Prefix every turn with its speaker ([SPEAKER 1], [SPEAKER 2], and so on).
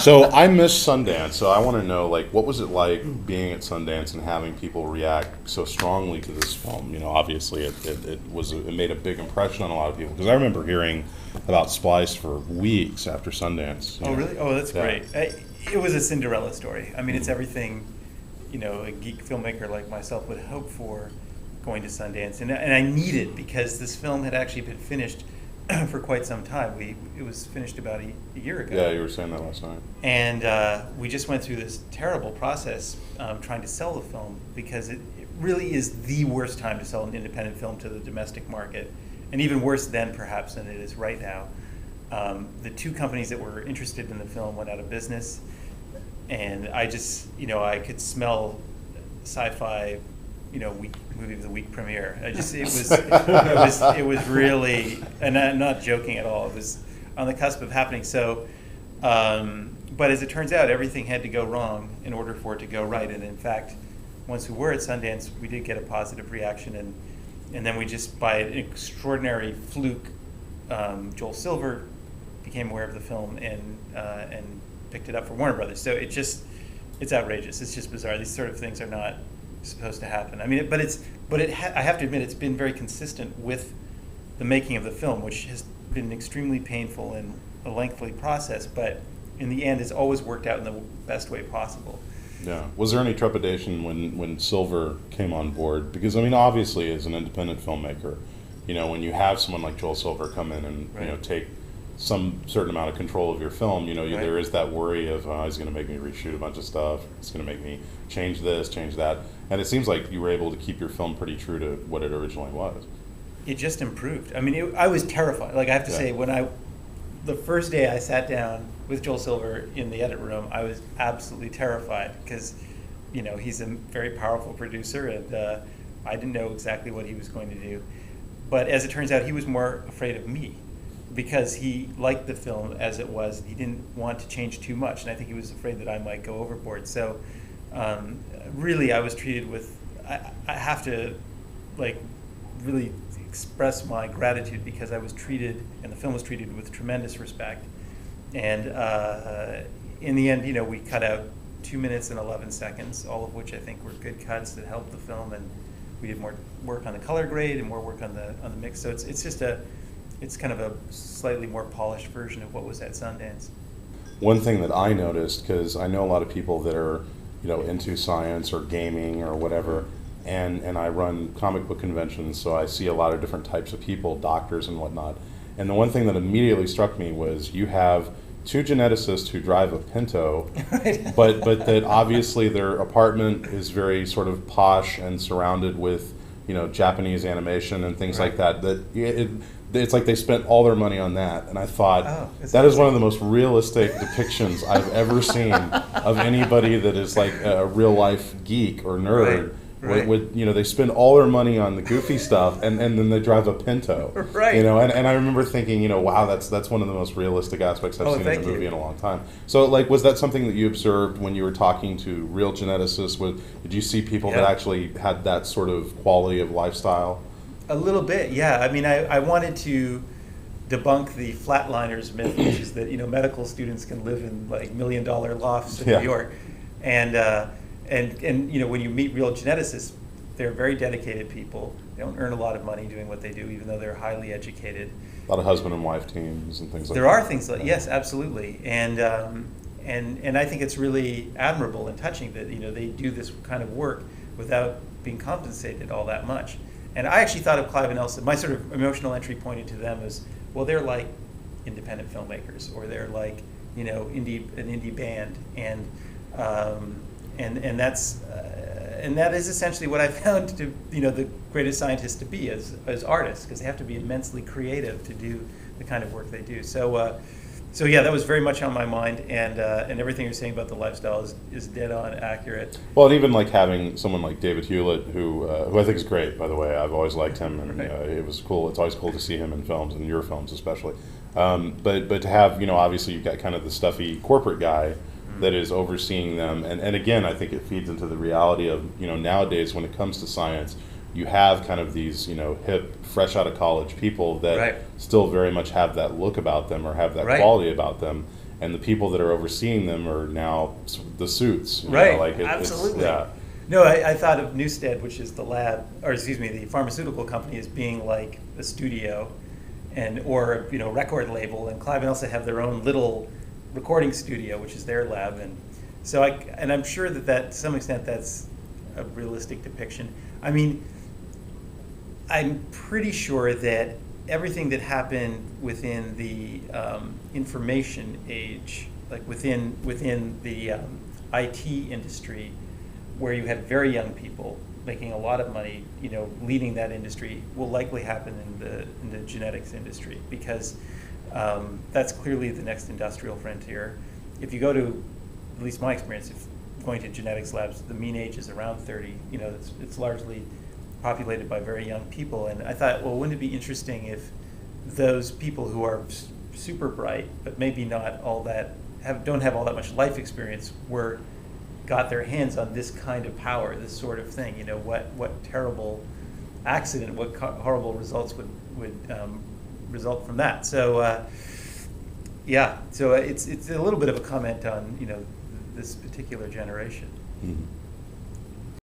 [SPEAKER 1] So I missed Sundance, so I want to know, like, what was it like being at Sundance and having people react so strongly to this film? Obviously it made a big impression on a lot of people, because I remember hearing about Splice for weeks after Sundance.
[SPEAKER 2] Oh, really? Oh, that's
[SPEAKER 1] Yeah.
[SPEAKER 2] great. It was a Cinderella story. I mean, it's everything, a geek filmmaker like myself would hope for going to Sundance. And I need it, because this film had actually been finished for quite some time. It was finished about a year ago.
[SPEAKER 1] Yeah, you were saying that last night.
[SPEAKER 2] And we just went through this terrible process trying to sell the film, because it really is the worst time to sell an independent film to the domestic market, and even worse then perhaps than it is right now. The two companies that were interested in the film went out of business, and I just, I could smell sci-fi, movie of the week premiere. It was really, and I'm not joking at all. It was on the cusp of happening. So, but as it turns out, everything had to go wrong in order for it to go right. And in fact, once we were at Sundance, we did get a positive reaction, and then we just, by an extraordinary fluke, Joel Silver became aware of the film and picked it up for Warner Brothers. So it's outrageous. It's just bizarre. These sort of things are not supposed to happen. I mean, I have to admit, it's been very consistent with the making of the film, which has been extremely painful and a lengthy process, but in the end, it's always worked out in the best way possible.
[SPEAKER 1] Yeah. Was there any trepidation when Silver came on board? Because, I mean, obviously, as an independent filmmaker, when you have someone like Joel Silver come in and,
[SPEAKER 2] Right.
[SPEAKER 1] Take some certain amount of control of your film,
[SPEAKER 2] Right.
[SPEAKER 1] there is that worry of, he's going to make me reshoot a bunch of stuff. It's going to make me change this, change that. And it seems like you were able to keep your film pretty true to what it originally was.
[SPEAKER 2] It just improved. I mean, I was terrified. Like, I have to say, the first day I sat down with Joel Silver in the edit room, I was absolutely terrified, because, he's a very powerful producer, and I didn't know exactly what he was going to do. But as it turns out, he was more afraid of me, because he liked the film as it was. He didn't want to change too much, and I think he was afraid that I might go overboard. So really, I was treated with, I have to, really express my gratitude, because I was treated, and the film was treated with tremendous respect. And in the end, we cut out 2 minutes and 11 seconds, all of which I think were good cuts that helped the film, and we did more work on the color grade and more work on the mix. So it's kind of a slightly more polished version of what was at Sundance.
[SPEAKER 1] One thing that I noticed, because I know a lot of people that are, into science or gaming or whatever, and I run comic book conventions, so I see a lot of different types of people, doctors and whatnot. And the one thing that immediately struck me was you have two geneticists who drive a Pinto,
[SPEAKER 2] Right.
[SPEAKER 1] but that obviously their apartment is very sort of posh and surrounded with, Japanese animation and things
[SPEAKER 2] Right.
[SPEAKER 1] like that. It's like they spent all their money on that, and I thought
[SPEAKER 2] It's
[SPEAKER 1] that is one of the most realistic depictions I've ever seen of anybody that is like a real life geek or nerd.
[SPEAKER 2] Right.
[SPEAKER 1] They spend all their money on the goofy stuff, and then they drive a Pinto.
[SPEAKER 2] Right.
[SPEAKER 1] And I remember thinking, wow, that's one of the most realistic aspects I've seen in a movie in a long time. So, was that something that you observed when you were talking to real geneticists? Did you see people that actually had that sort of quality of lifestyle?
[SPEAKER 2] A little bit, yeah. I mean, I wanted to debunk the flatliners myth, which is that medical students can live in $1 million lofts in New York, and when you meet real geneticists, they're very dedicated people. They don't earn a lot of money doing what they do, even though they're highly educated.
[SPEAKER 1] A lot of husband and wife teams and things like that.
[SPEAKER 2] There are things like, yes, absolutely, and I think it's really admirable and touching that they do this kind of work without being compensated all that much. And I actually thought of Clive and Elsa. My sort of emotional entry pointed to them as, well, they're like independent filmmakers, or they're like an indie band, and that is essentially what I found to the greatest scientists to be as artists, because they have to be immensely creative to do the kind of work they do. So yeah, that was very much on my mind, and everything you're saying about the lifestyle is dead on accurate.
[SPEAKER 1] Well, and even having someone like David Hewlett, who I think is great, by the way. I've always liked him, and
[SPEAKER 2] Right.
[SPEAKER 1] It was cool. It's always cool to see him in films, and your films especially. But to have, obviously you've got kind of the stuffy corporate guy that is overseeing them, and again, I think it feeds into the reality of nowadays when it comes to science, you have kind of these hip, fresh out of college people that
[SPEAKER 2] Right.
[SPEAKER 1] still very much have that look about them or have that
[SPEAKER 2] Right.
[SPEAKER 1] quality about them. and the people that are overseeing them are now the suits. You
[SPEAKER 2] Right,
[SPEAKER 1] know, like
[SPEAKER 2] absolutely.
[SPEAKER 1] yeah.
[SPEAKER 2] No, I thought of Newstead, which is the lab, or excuse me, the pharmaceutical company, as being like a studio, or record label, and Clive and Elsa have their own little recording studio, which is their lab, and so I'm sure that to some extent that's a realistic depiction. I mean, I'm pretty sure that everything that happened within the information age, like within the IT industry, where you had very young people making a lot of money, leading that industry, will likely happen in the genetics industry, because that's clearly the next industrial frontier. If you go to, at least my experience, if going to genetics labs, the mean age is around 30. It's largely populated by very young people, and I thought, well, wouldn't it be interesting if those people who are super bright, but maybe not all that, don't have all that much life experience, got their hands on this kind of power, this sort of thing. What terrible accident, what horrible results would result from that. So so it's a little bit of a comment on this particular generation.
[SPEAKER 1] Mm-hmm.